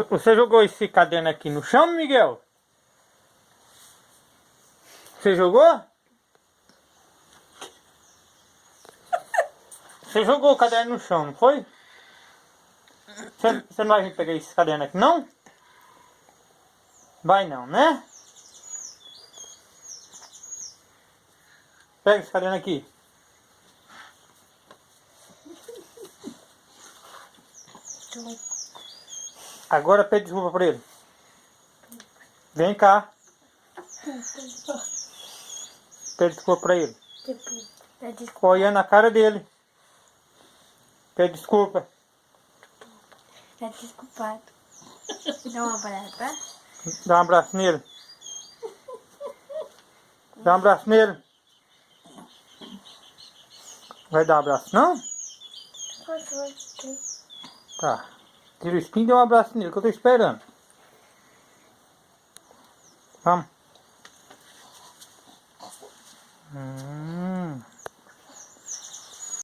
Você jogou esse caderno aqui no chão, Miguel? Você jogou? Você jogou o caderno no chão, não foi? Você não vai vir pegar esse caderno aqui, não? Vai não, né? Pega esse caderno aqui. Agora pede desculpa pra ele. Vem cá. Pede desculpa pra ele. Olhando na cara dele. Pede desculpa. Tá desculpado. Dá um abraço, tá? Dá um abraço nele. Dá um abraço nele. Vai dar um abraço, não? Tá. Tira o espinho e dá um abraço nele, que eu tô esperando. Vamos.